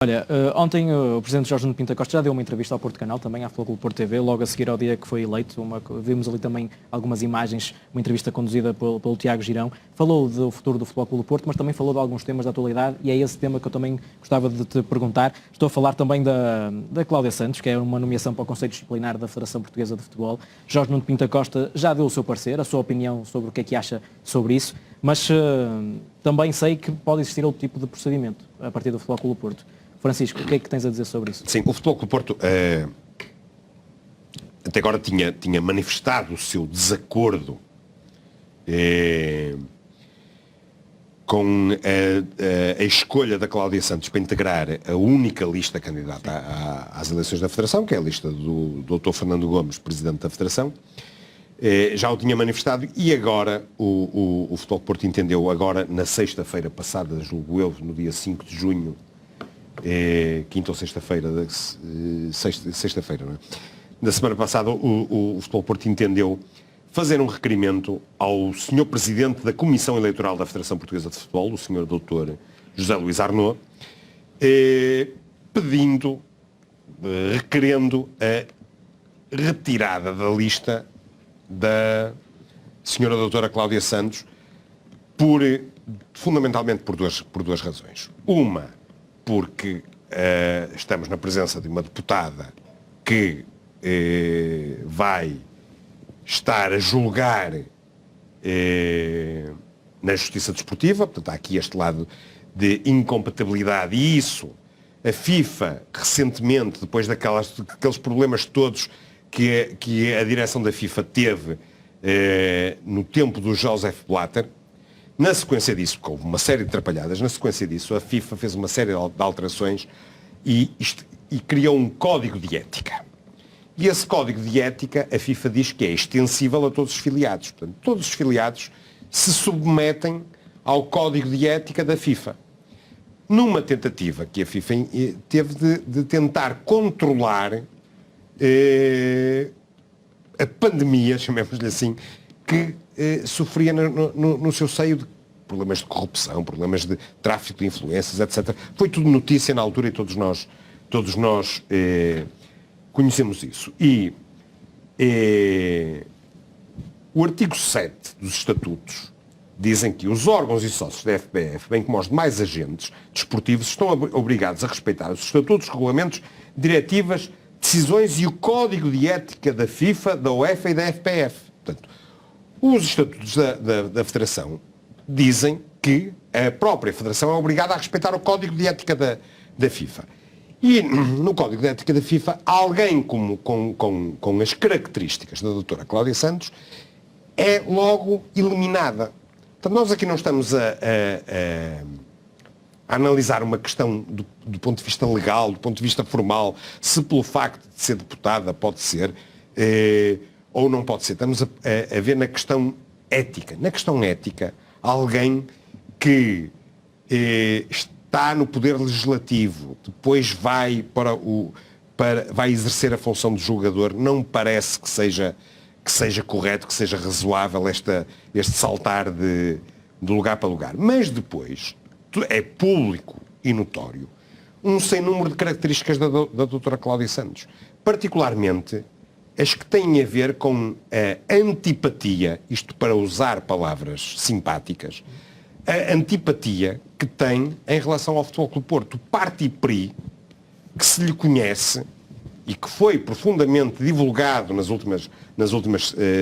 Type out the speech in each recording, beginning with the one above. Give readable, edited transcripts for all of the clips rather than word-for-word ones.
Olha, ontem o Presidente Jorge Nuno Pinto da Costa já deu uma entrevista ao Porto Canal, também à Futebol Clube Porto TV, logo a seguir ao dia que foi eleito. Vimos ali também algumas imagens, uma entrevista conduzida pelo Tiago Girão. Falou do futuro do Futebol Clube Porto, mas também falou de alguns temas da atualidade, e é esse tema que eu também gostava de te perguntar. Estou a falar também da Cláudia Santos, que é uma nomeação para o Conselho Disciplinar da Federação Portuguesa de Futebol. Jorge Nuno Pinto da Costa já deu o seu parecer, a sua opinião sobre o que é que acha sobre isso, mas também sei que pode existir outro tipo de procedimento a partir do Futebol Clube Porto. Francisco, o que é que tens a dizer sobre isso? Sim, o Futebol Clube Porto até agora tinha manifestado o seu desacordo com a escolha da Cláudia Santos para integrar a única lista candidata às eleições da Federação, que é a lista do Dr. Fernando Gomes, Presidente da Federação. Já o tinha manifestado e agora o Futebol Porto entendeu, agora na sexta-feira passada, julgo eu, no dia 5 de junho, quinta ou sexta-feira, sexta-feira, não é? Da semana passada, o Futebol Porto entendeu fazer um requerimento ao Sr. Presidente da Comissão Eleitoral da Federação Portuguesa de Futebol, o Sr. Dr. José Luís Arnaud, requerendo a retirada da lista da Sra. Doutora Cláudia Santos, fundamentalmente por duas razões. Uma, porque estamos na presença de uma deputada que vai estar a julgar na Justiça Desportiva, portanto há aqui este lado de incompatibilidade, e isso a FIFA recentemente, depois daqueles problemas todos que a direção da FIFA teve no tempo do Joseph Blatter, na sequência disso, com uma série de atrapalhadas, na sequência disso, a FIFA fez uma série de alterações e criou um código de ética. E esse código de ética, a FIFA diz que é extensível a todos os filiados. Portanto, todos os filiados se submetem ao código de ética da FIFA. Numa tentativa que a FIFA teve de tentar controlar a pandemia, chamemos-lhe assim, que sofria no seu seio de problemas de corrupção, problemas de tráfico de influências, etc. Foi tudo notícia na altura e todos nós conhecemos isso. E o artigo 7 dos estatutos dizem que os órgãos e sócios da FPF, bem como os demais agentes desportivos, estão obrigados a respeitar os estatutos, regulamentos, diretivas, decisões e o código de ética da FIFA, da UEFA e da FPF. Portanto, os estatutos da Federação dizem que a própria Federação é obrigada a respeitar o Código de Ética da FIFA. E no Código de Ética da FIFA, alguém com as características da doutora Cláudia Santos é logo eliminada. Portanto, nós aqui não estamos a analisar uma questão do ponto de vista legal, do ponto de vista formal, se pelo facto de ser deputada pode ser ou não pode ser. Estamos a ver na questão ética. Na questão ética, alguém que está no poder legislativo, depois vai vai exercer a função de julgador, não me parece que seja correto, que seja razoável este saltar de lugar para lugar. Mas depois é público e notório um sem número de características da doutora Cláudia Santos, particularmente as que têm a ver com a antipatia, isto para usar palavras simpáticas, a antipatia que tem em relação ao Futebol Clube Porto, o parti pris que se lhe conhece e que foi profundamente divulgado nas últimas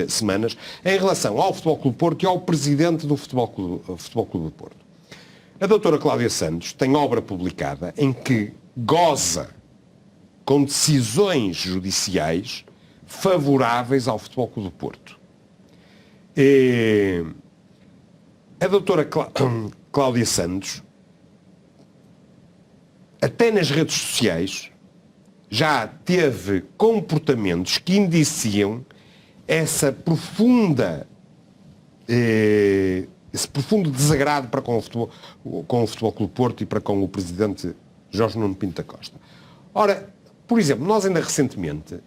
semanas em relação ao Futebol Clube Porto e ao presidente do Futebol Clube Porto. A doutora Cláudia Santos tem obra publicada em que goza com decisões judiciais favoráveis ao Futebol Clube do Porto. A doutora Cláudia Santos, até nas redes sociais, já teve comportamentos que indiciam esse profundo desagrado para com o Futebol Clube Porto e para com o presidente Jorge Nuno Pinto da Costa. Ora, por exemplo, nós ainda recentemente,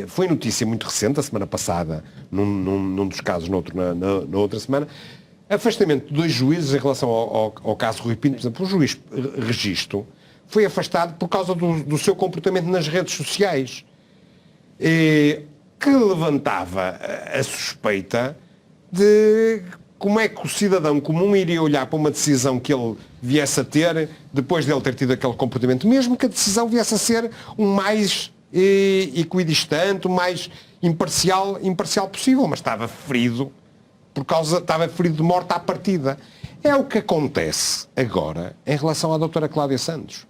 foi notícia muito recente, a semana passada, num dos casos, na outra semana, afastamento de 2 juízes em relação ao caso Rui Pinto. Por exemplo, o juiz Registro foi afastado por causa do seu comportamento nas redes sociais, que levantava a suspeita de como é que o cidadão comum iria olhar para uma decisão que ele viesse a ter depois de ele ter tido aquele comportamento, mesmo que a decisão viesse a ser o mais equidistante, o mais imparcial possível, mas estava ferido de morte à partida. É o que acontece agora em relação à doutora Cláudia Santos.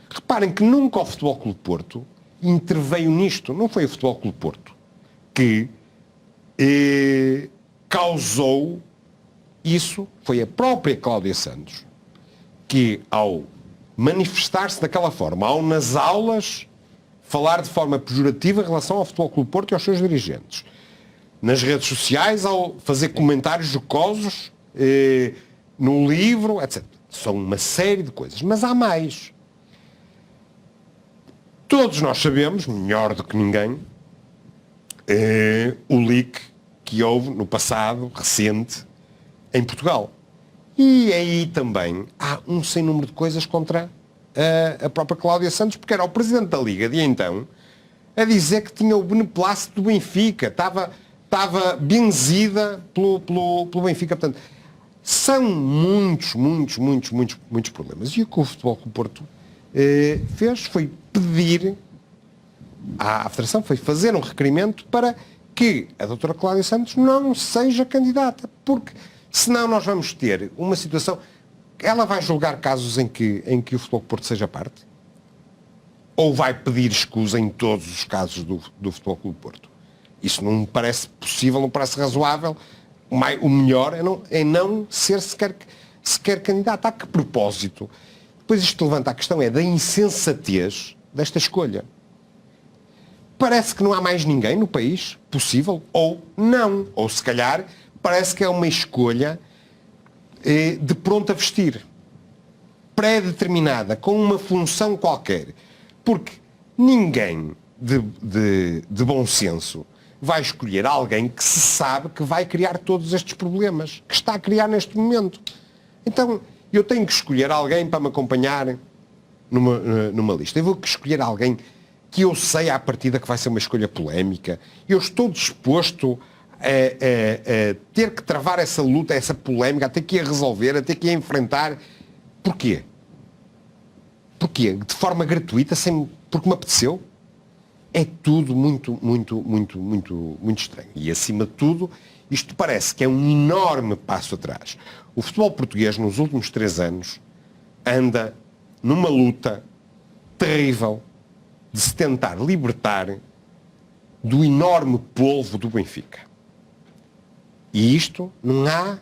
Reparem que nunca o Futebol Clube Porto interveio nisto. Não foi o Futebol Clube Porto que causou isso. Foi a própria Cláudia Santos que, ao manifestar-se daquela forma, ao nas aulas falar de forma pejorativa em relação ao Futebol Clube Porto e aos seus dirigentes, nas redes sociais, ao fazer comentários jocosos no livro, etc. São uma série de coisas. Mas há mais. Todos nós sabemos, melhor do que ninguém, o leak que houve no passado recente em Portugal. E aí também há um sem número de coisas contra a própria Cláudia Santos, porque era o Presidente da Liga de então a dizer que tinha o beneplácito do Benfica, estava benzida pelo Benfica. Portanto, são muitos problemas. E o que o Futebol Clube Porto fez foi pedir à Federação, foi fazer um requerimento para que a doutora Cláudia Santos não seja candidata, porque senão nós vamos ter uma situação. Ela vai julgar casos em que o Futebol Clube Porto seja parte? Ou vai pedir escusa em todos os casos do Futebol Clube Porto? Isso não me parece possível, não me parece razoável. O melhor é não ser sequer candidato. A que propósito? Depois isto levanta a questão da insensatez desta escolha. Parece que não há mais ninguém no país possível, ou não. Ou se calhar parece que é uma escolha de pronto a vestir, pré-determinada, com uma função qualquer. Porque ninguém de bom senso vai escolher alguém que se sabe que vai criar todos estes problemas, que está a criar neste momento. Então, eu tenho que escolher alguém para me acompanhar numa lista. Eu vou escolher alguém que eu sei à partida que vai ser uma escolha polémica. Eu estou disposto a ter que travar essa luta, essa polémica, a ter que ir a resolver, a ter que ir a enfrentar. Porquê? Porquê? De forma gratuita, porque me apeteceu? É tudo muito estranho. E, acima de tudo, isto parece que é um enorme passo atrás. O futebol português, nos últimos 3 anos, anda numa luta terrível de se tentar libertar do enorme polvo do Benfica. E isto não há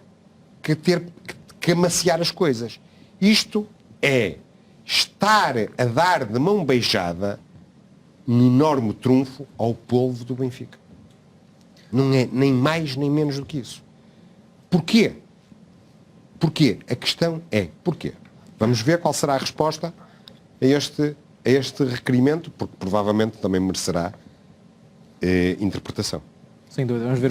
que amaciar as coisas. Isto é estar a dar de mão beijada um enorme trunfo ao polvo do Benfica. Não é nem mais nem menos do que isso. Porquê? Porquê? A questão é porquê. Vamos ver qual será a resposta a este requerimento, porque provavelmente também merecerá interpretação. Sem dúvida, vamos ver.